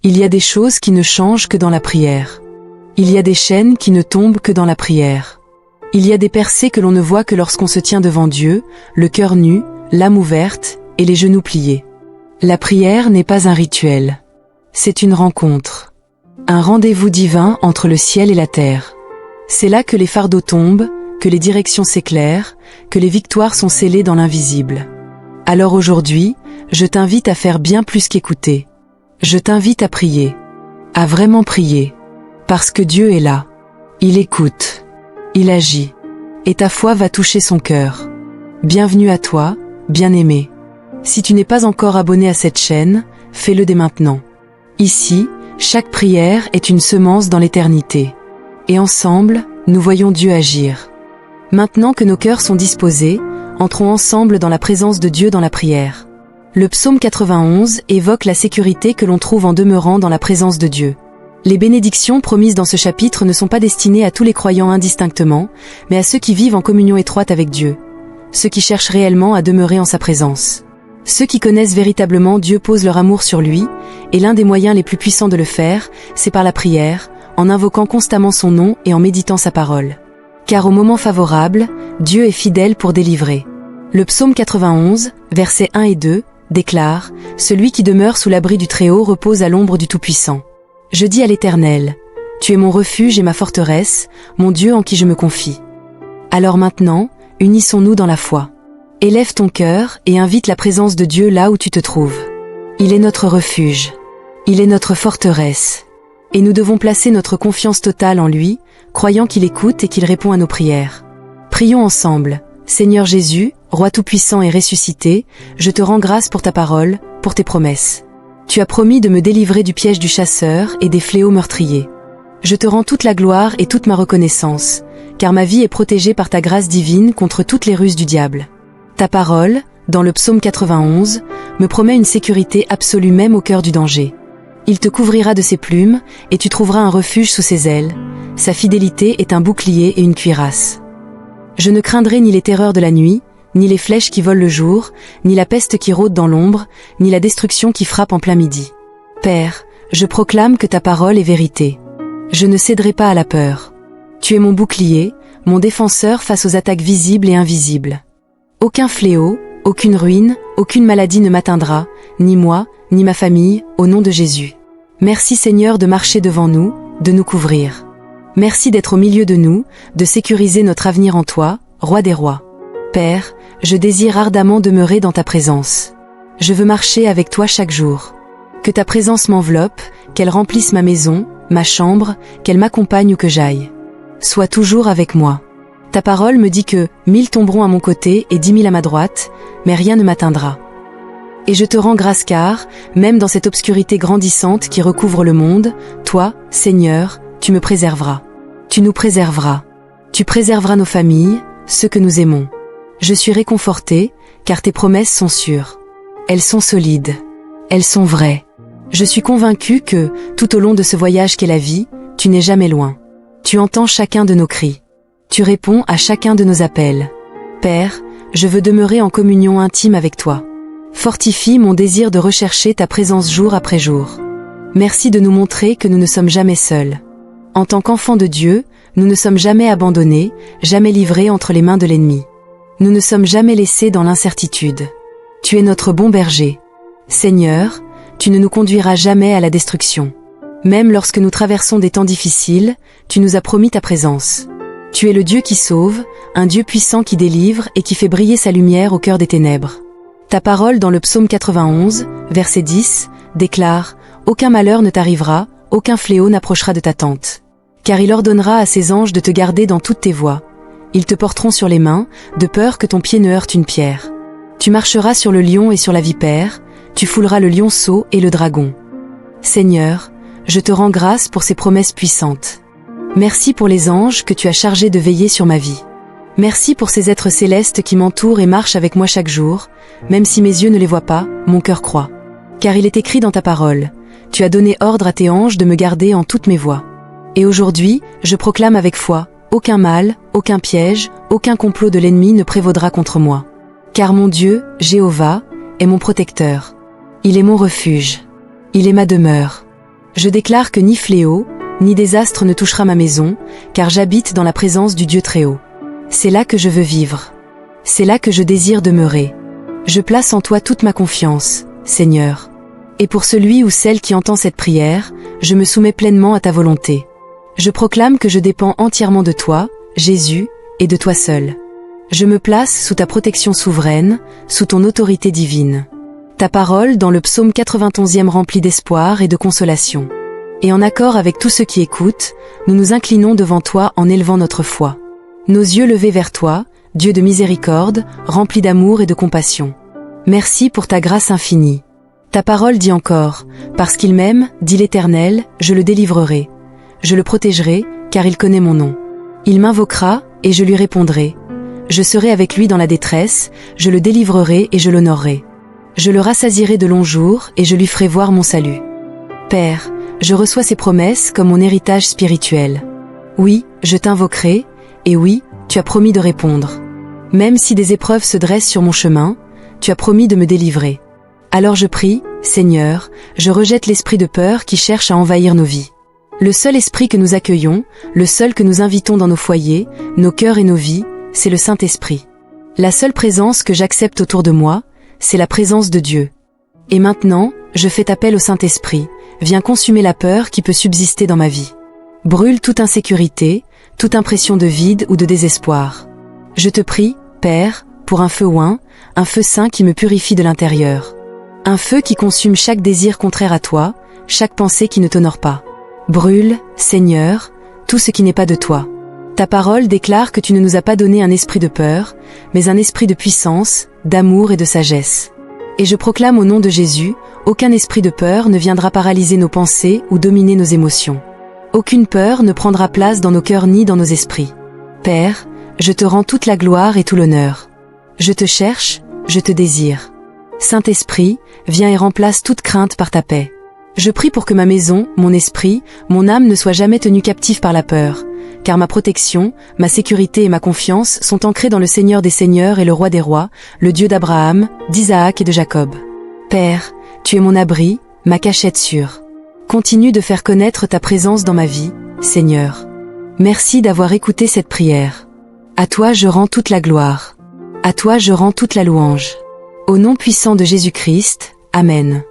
Il y a des choses qui ne changent que dans la prière. Il y a des chaînes qui ne tombent que dans la prière. Il y a des percées que l'on ne voit que lorsqu'on se tient devant Dieu, le cœur nu, l'âme ouverte et les genoux pliés. La prière n'est pas un rituel. C'est une rencontre. Un rendez-vous divin entre le ciel et la terre. C'est là que les fardeaux tombent, que les directions s'éclairent, que les victoires sont scellées dans l'invisible. Alors aujourd'hui, je t'invite à faire bien plus qu'écouter. Je t'invite à prier. À vraiment prier. Parce que Dieu est là. Il écoute. Il agit. Et ta foi va toucher son cœur. Bienvenue à toi, bien-aimé. Si tu n'es pas encore abonné à cette chaîne, fais-le dès maintenant. Ici, chaque prière est une semence dans l'éternité. Et ensemble, nous voyons Dieu agir. Maintenant que nos cœurs sont disposés, entrons ensemble dans la présence de Dieu dans la prière. Le psaume 91 évoque la sécurité que l'on trouve en demeurant dans la présence de Dieu. Les bénédictions promises dans ce chapitre ne sont pas destinées à tous les croyants indistinctement, mais à ceux qui vivent en communion étroite avec Dieu, ceux qui cherchent réellement à demeurer en sa présence. Ceux qui connaissent véritablement Dieu posent leur amour sur lui, et l'un des moyens les plus puissants de le faire, c'est par la prière, en invoquant constamment son nom et en méditant sa parole. Car au moment favorable, Dieu est fidèle pour délivrer. Le psaume 91, versets 1 et 2, déclare « Celui qui demeure sous l'abri du Très-Haut repose à l'ombre du Tout-Puissant. Je dis à l'Éternel, tu es mon refuge et ma forteresse, mon Dieu en qui je me confie. » Alors maintenant, unissons-nous dans la foi. Élève ton cœur et invite la présence de Dieu là où tu te trouves. Il est notre refuge. Il est notre forteresse. Et nous devons placer notre confiance totale en lui, croyant qu'il écoute et qu'il répond à nos prières. Prions ensemble. Seigneur Jésus, Roi tout-puissant et ressuscité, je te rends grâce pour ta parole, pour tes promesses. Tu as promis de me délivrer du piège du chasseur et des fléaux meurtriers. Je te rends toute la gloire et toute ma reconnaissance, car ma vie est protégée par ta grâce divine contre toutes les ruses du diable. Ta parole, dans le psaume 91, me promet une sécurité absolue même au cœur du danger. Il te couvrira de ses plumes, et tu trouveras un refuge sous ses ailes. Sa fidélité est un bouclier et une cuirasse. Je ne craindrai ni les terreurs de la nuit, ni les flèches qui volent le jour, ni la peste qui rôde dans l'ombre, ni la destruction qui frappe en plein midi. Père, je proclame que ta parole est vérité. Je ne céderai pas à la peur. Tu es mon bouclier, mon défenseur face aux attaques visibles et invisibles. Aucun fléau, aucune ruine, aucune maladie ne m'atteindra, ni moi, ni ma famille, au nom de Jésus. Merci Seigneur de marcher devant nous, de nous couvrir. Merci d'être au milieu de nous, de sécuriser notre avenir en toi, Roi des rois. Père, je désire ardemment demeurer dans ta présence. Je veux marcher avec toi chaque jour. Que ta présence m'enveloppe, qu'elle remplisse ma maison, ma chambre, qu'elle m'accompagne où que j'aille. Sois toujours avec moi. Ta parole me dit que 1000 tomberont à mon côté et 10 000 à ma droite, mais rien ne m'atteindra. Et je te rends grâce car, même dans cette obscurité grandissante qui recouvre le monde, toi, Seigneur, tu me préserveras. Tu nous préserveras. Tu préserveras nos familles, ceux que nous aimons. Je suis réconforté, car tes promesses sont sûres. Elles sont solides. Elles sont vraies. Je suis convaincu que, tout au long de ce voyage qu'est la vie, tu n'es jamais loin. Tu entends chacun de nos cris. Tu réponds à chacun de nos appels. Père, je veux demeurer en communion intime avec toi. Fortifie mon désir de rechercher ta présence jour après jour. Merci de nous montrer que nous ne sommes jamais seuls. En tant qu'enfants de Dieu, nous ne sommes jamais abandonnés, jamais livrés entre les mains de l'ennemi. Nous ne sommes jamais laissés dans l'incertitude. Tu es notre bon berger. Seigneur, tu ne nous conduiras jamais à la destruction. Même lorsque nous traversons des temps difficiles, tu nous as promis ta présence. Tu es le Dieu qui sauve, un Dieu puissant qui délivre et qui fait briller sa lumière au cœur des ténèbres. Ta parole dans le psaume 91, verset 10, déclare « Aucun malheur ne t'arrivera, aucun fléau n'approchera de ta tente. Car il ordonnera à ses anges de te garder dans toutes tes voies. Ils te porteront sur les mains, de peur que ton pied ne heurte une pierre. Tu marcheras sur le lion et sur la vipère, tu fouleras le lionceau et le dragon. Seigneur, je te rends grâce pour ces promesses puissantes. Merci pour les anges que tu as chargés de veiller sur ma vie. Merci pour ces êtres célestes qui m'entourent et marchent avec moi chaque jour, même si mes yeux ne les voient pas, mon cœur croit. Car il est écrit dans ta parole, tu as donné ordre à tes anges de me garder en toutes mes voies. Et aujourd'hui, je proclame avec foi, aucun mal, aucun piège, aucun complot de l'ennemi ne prévaudra contre moi. Car mon Dieu, Jéhovah, est mon protecteur. Il est mon refuge. Il est ma demeure. Je déclare que ni fléau, ni désastre ne touchera ma maison, car j'habite dans la présence du Dieu Très-Haut. C'est là que je veux vivre. C'est là que je désire demeurer. Je place en toi toute ma confiance, Seigneur. Et pour celui ou celle qui entend cette prière, je me soumets pleinement à ta volonté. Je proclame que je dépends entièrement de toi, Jésus, et de toi seul. Je me place sous ta protection souveraine, sous ton autorité divine. Ta parole dans le psaume 91e remplie d'espoir et de consolation. Et en accord avec tous ceux qui écoutent, nous nous inclinons devant toi en élevant notre foi. Nos yeux levés vers toi, Dieu de miséricorde, rempli d'amour et de compassion. Merci pour ta grâce infinie. Ta parole dit encore, parce qu'il m'aime, dit l'Éternel, je le délivrerai. Je le protégerai, car il connaît mon nom. Il m'invoquera, et je lui répondrai. Je serai avec lui dans la détresse, je le délivrerai et je l'honorerai. Je le rassasierai de longs jours, et je lui ferai voir mon salut. Père, je reçois ces promesses comme mon héritage spirituel. Oui, je t'invoquerai, et oui, tu as promis de répondre. Même si des épreuves se dressent sur mon chemin, tu as promis de me délivrer. Alors je prie, Seigneur, je rejette l'esprit de peur qui cherche à envahir nos vies. Le seul esprit que nous accueillons, le seul que nous invitons dans nos foyers, nos cœurs et nos vies, c'est le Saint-Esprit. La seule présence que j'accepte autour de moi, c'est la présence de Dieu. Et maintenant, je fais appel au Saint-Esprit, viens consumer la peur qui peut subsister dans ma vie. Brûle toute insécurité, toute impression de vide ou de désespoir. Je te prie, Père, pour un feu oint, un feu saint qui me purifie de l'intérieur. Un feu qui consume chaque désir contraire à toi, chaque pensée qui ne t'honore pas. Brûle, Seigneur, tout ce qui n'est pas de toi. Ta parole déclare que tu ne nous as pas donné un esprit de peur, mais un esprit de puissance, d'amour et de sagesse. Et je proclame au nom de Jésus, aucun esprit de peur ne viendra paralyser nos pensées ou dominer nos émotions. Aucune peur ne prendra place dans nos cœurs ni dans nos esprits. Père, je te rends toute la gloire et tout l'honneur. Je te cherche, je te désire. Saint-Esprit, viens et remplace toute crainte par ta paix. Je prie pour que ma maison, mon esprit, mon âme ne soient jamais tenus captifs par la peur, car ma protection, ma sécurité et ma confiance sont ancrées dans le Seigneur des Seigneurs et le Roi des Rois, le Dieu d'Abraham, d'Isaac et de Jacob. Père, tu es mon abri, ma cachette sûre. Continue de faire connaître ta présence dans ma vie, Seigneur. Merci d'avoir écouté cette prière. À toi je rends toute la gloire. À toi je rends toute la louange. Au nom puissant de Jésus-Christ, Amen.